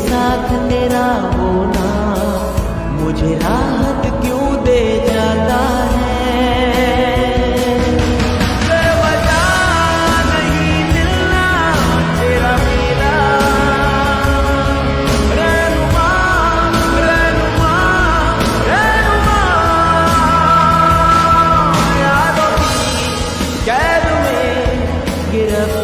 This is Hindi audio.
साथ तेरा होना मुझे राहत क्यों दे जाता है। बेवजह नहीं मिलना तेरा मेरा रहनुमा रहनुमा रहनुमा, यादों की कैद में गिरफ्तार